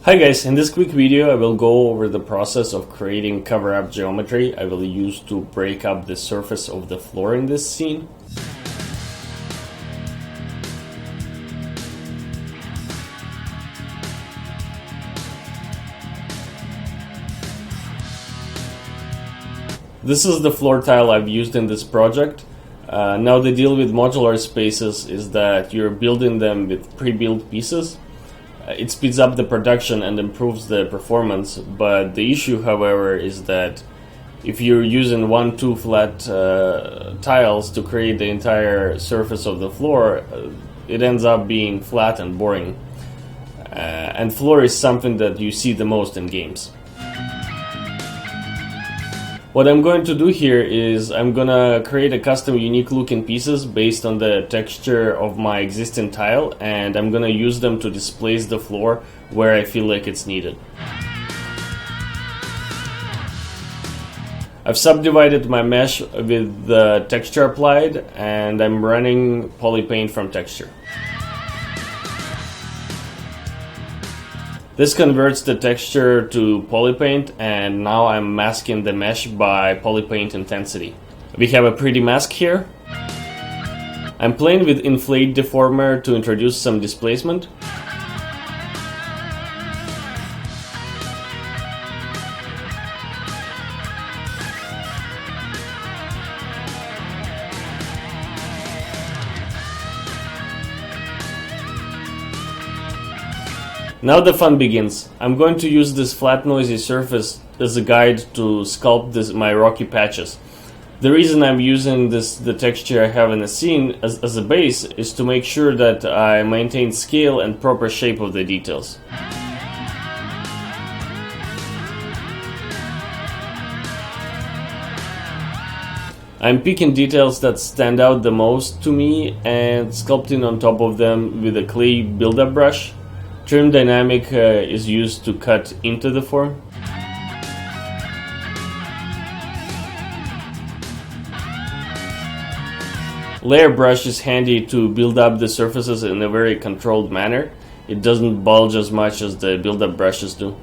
Hi guys, in this quick video I will go over the process of creating cover-up geometry I will use to break up the surface of the floor in this scene. This is the floor tile I've used in this project. Now the deal with modular spaces is that you're building them with pre-built pieces. It speeds up the production and improves the performance, but the issue, however, is that if you're using 1-2 flat tiles to create the entire surface of the floor, it ends up being flat and boring. And floor is something that you see the most in games. What I'm going to do here is I'm gonna create a custom unique looking pieces based on the texture of my existing tile, and I'm gonna use them to displace the floor where I feel like it's needed. I've subdivided my mesh with the texture applied, and I'm running polypaint from texture. This converts the texture to polypaint, and now I'm masking the mesh by polypaint intensity. We have a pretty mask here. I'm playing with inflate deformer to introduce some displacement. Now the fun begins. I'm going to use this flat noisy surface as a guide to sculpt my rocky patches. The reason I'm using the texture I have in the scene as a base is to make sure that I maintain scale and proper shape of the details. I'm picking details that stand out the most to me and sculpting on top of them with a clay buildup brush. Trim dynamic is used to cut into the form. Layer brush is handy to build up the surfaces in a very controlled manner. It doesn't bulge as much as the build-up brushes do.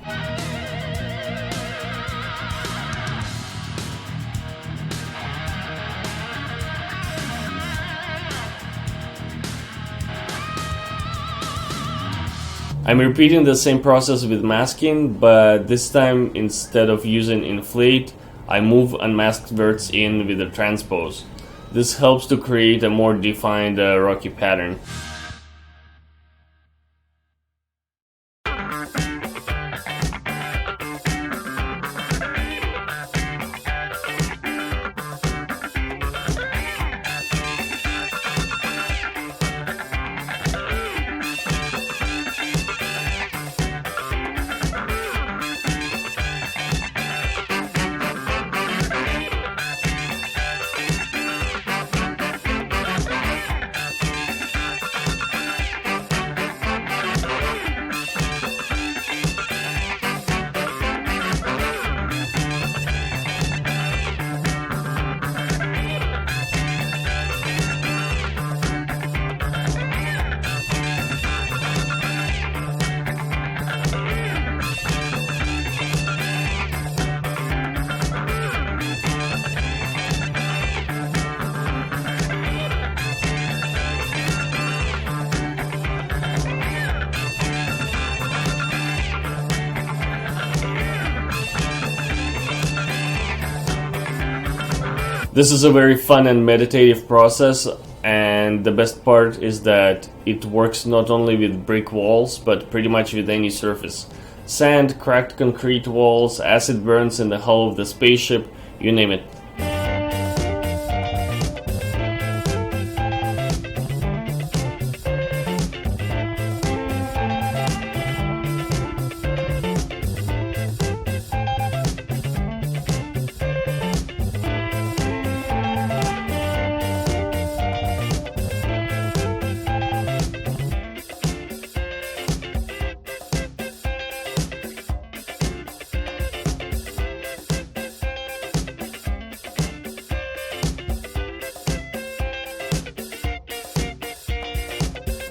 I'm repeating the same process with masking, but this time instead of using inflate, I move unmasked verts in with a transpose. This helps to create a more defined rocky pattern. This is a very fun and meditative process, and the best part is that it works not only with brick walls, but pretty much with any surface. Sand, cracked concrete walls, acid burns in the hull of the spaceship, you name it.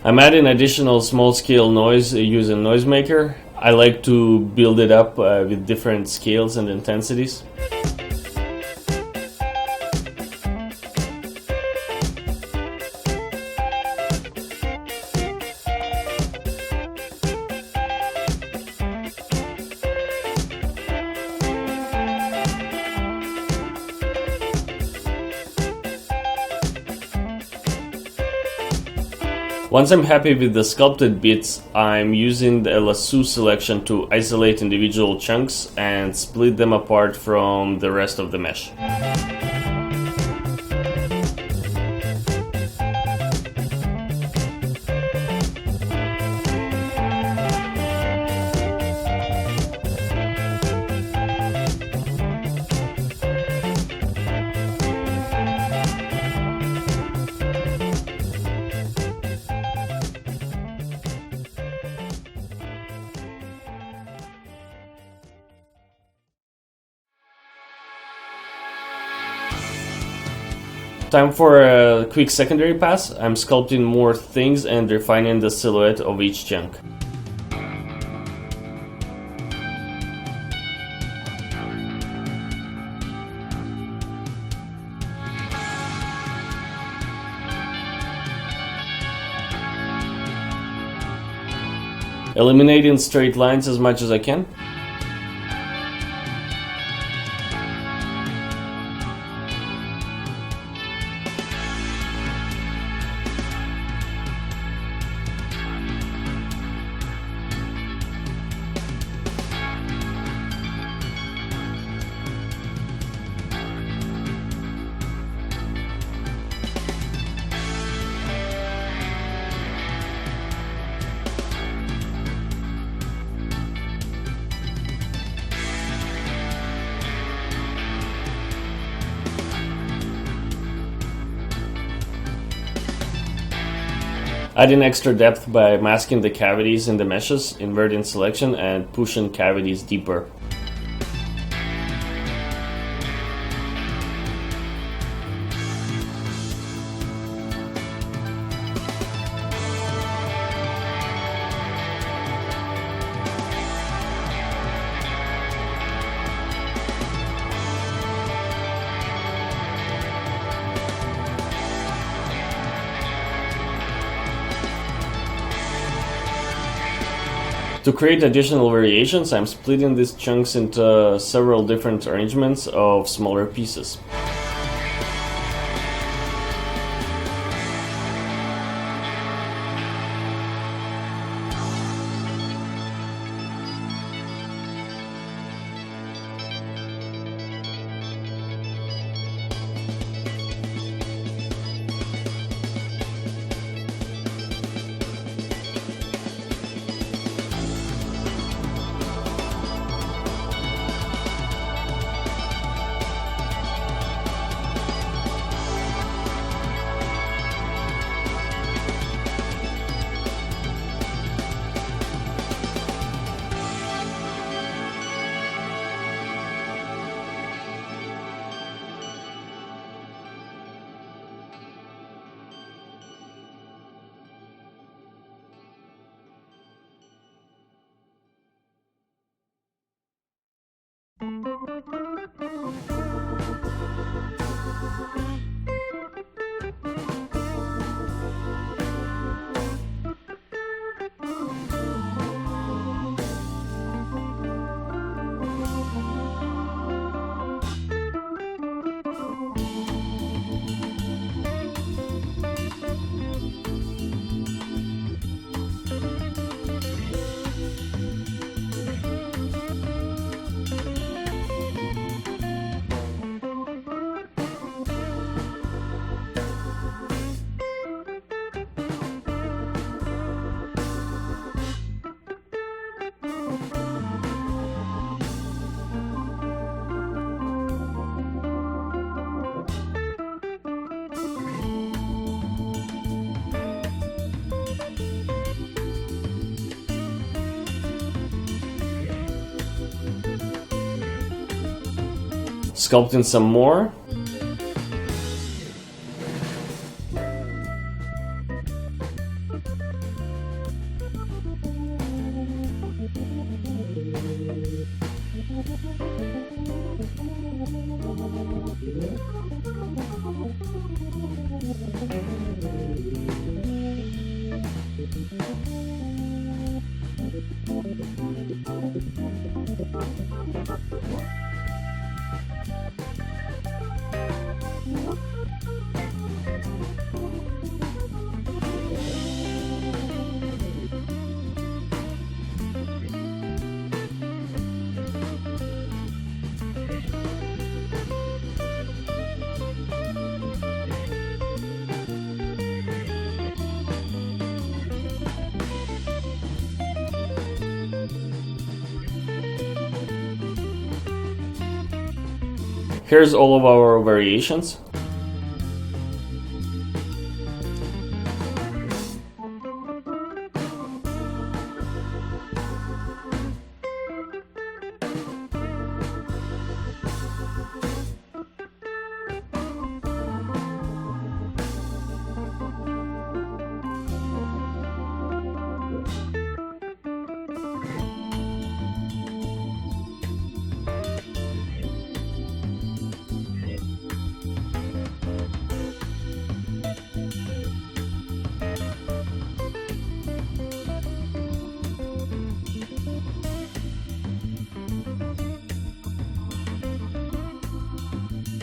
I'm adding additional small-scale noise using Noisemaker. I like to build it up with different scales and intensities. Once I'm happy with the sculpted bits, I'm using the lasso selection to isolate individual chunks and split them apart from the rest of the mesh. Time for a quick secondary pass. I'm sculpting more things and refining the silhouette of each chunk. Eliminating straight lines as much as I can. Adding extra depth by masking the cavities in the meshes, inverting selection, and pushing cavities deeper. To create additional variations, I'm splitting these chunks into several different arrangements of smaller pieces. Sculpting some more. Here's all of our variations.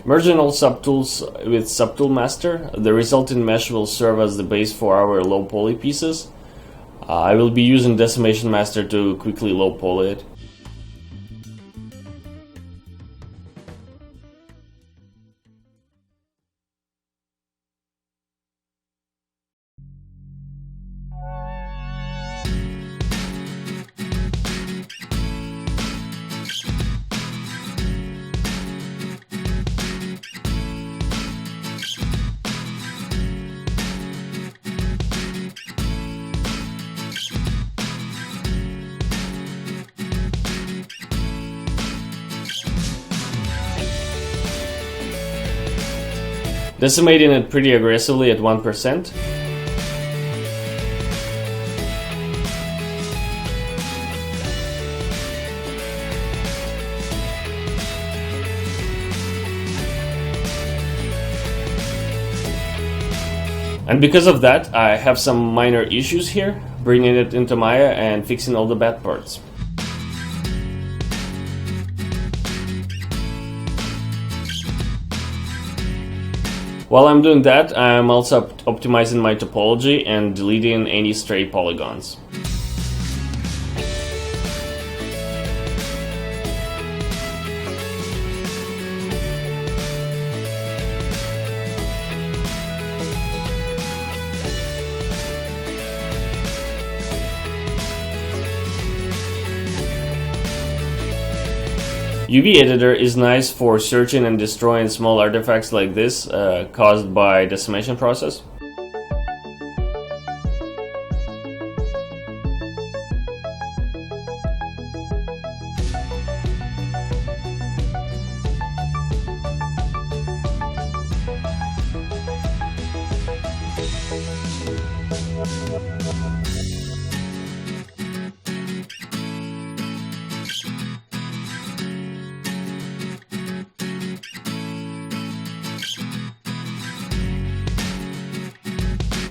Merging all subtools with Subtool Master, the resulting mesh will serve as the base for our low poly pieces. I will be using Decimation Master to quickly low poly it. Decimating it pretty aggressively at 1%. And because of that, I have some minor issues here, bringing it into Maya and fixing all the bad parts. While I'm doing that, I'm also optimizing my topology and deleting any stray polygons. UV Editor is nice for searching and destroying small artifacts like this caused by decimation process.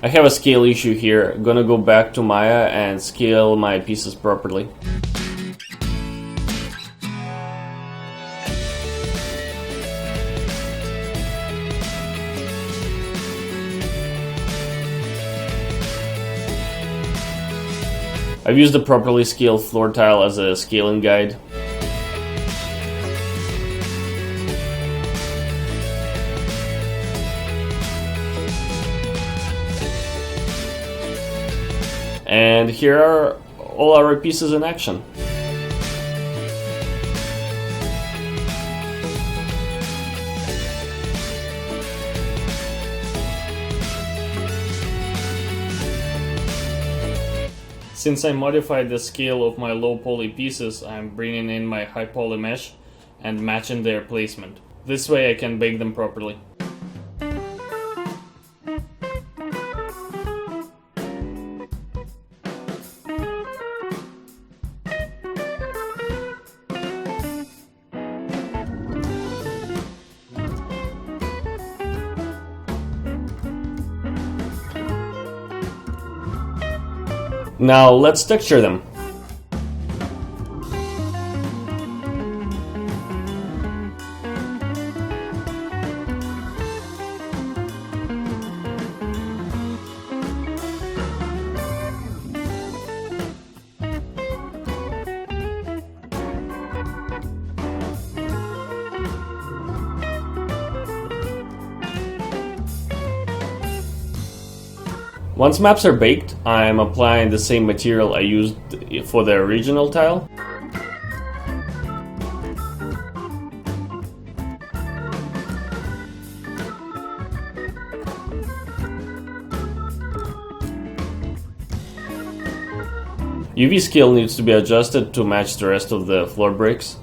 I have a scale issue here. I'm gonna go back to Maya and scale my pieces properly. I've used a properly scaled floor tile as a scaling guide. And here are all our pieces in action. Since I modified the scale of my low poly pieces, I'm bringing in my high poly mesh and matching their placement. This way I can bake them properly. Now let's texture them. Once maps are baked, I'm applying the same material I used for the original tile. UV scale needs to be adjusted to match the rest of the floor bricks.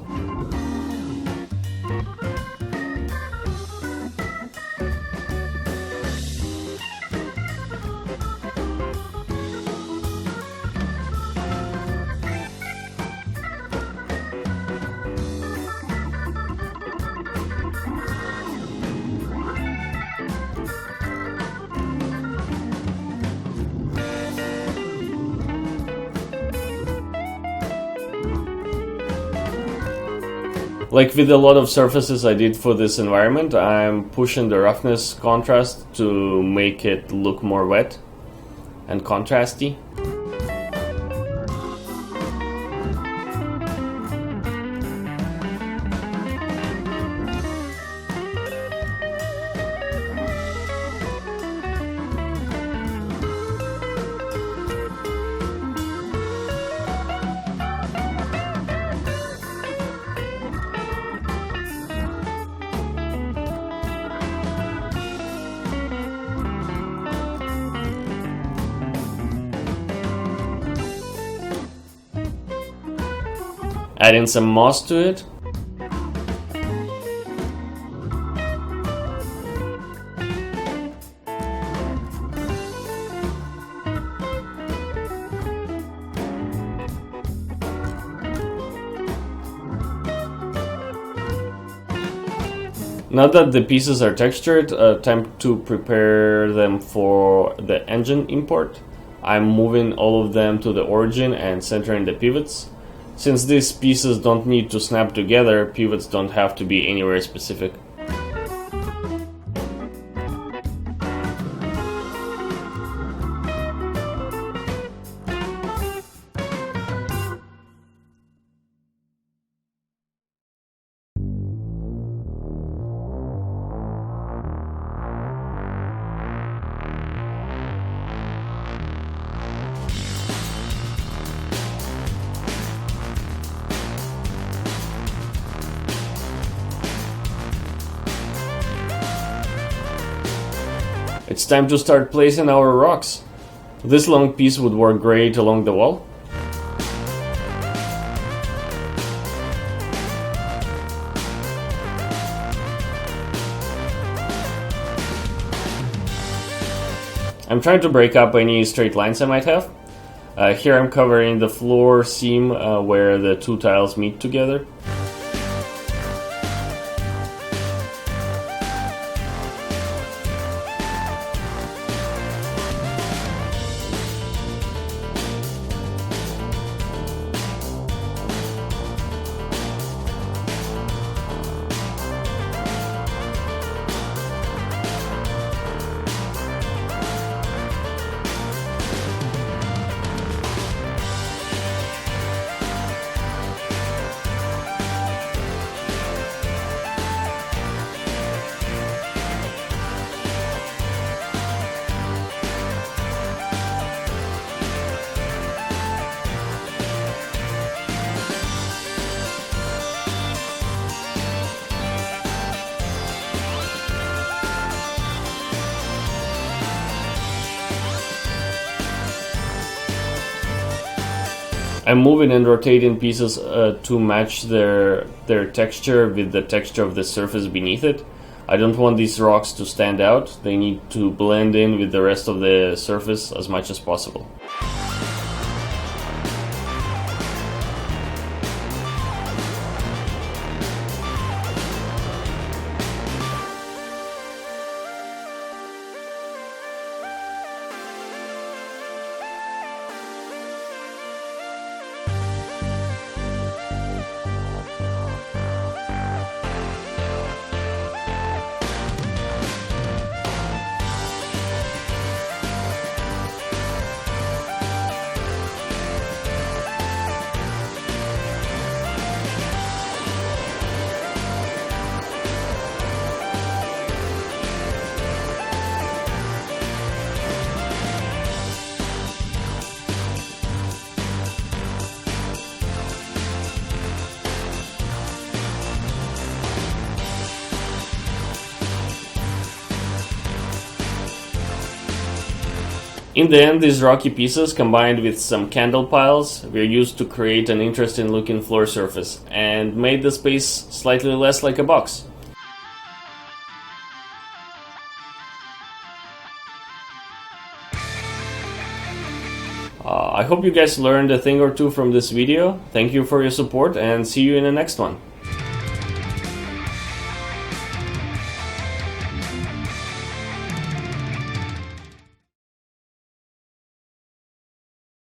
Like with a lot of surfaces I did for this environment, I'm pushing the roughness contrast to make it look more wet and contrasty. Adding some moss to it. Now that the pieces are textured, time to prepare them for the engine import. I'm moving all of them to the origin and centering the pivots. Since these pieces don't need to snap together, pivots don't have to be anywhere specific. It's time to start placing our rocks. This long piece would work great along the wall. I'm trying to break up any straight lines I might have. Here I'm covering the floor seam where the two tiles meet together. I'm moving and rotating pieces to match their texture with the texture of the surface beneath it. I don't want these rocks to stand out. They need to blend in with the rest of the surface as much as possible. In the end, these rocky pieces, combined with some candle piles, were used to create an interesting looking floor surface and made the space slightly less like a box. I hope you guys learned a thing or two from this video. Thank you for your support and see you in the next one.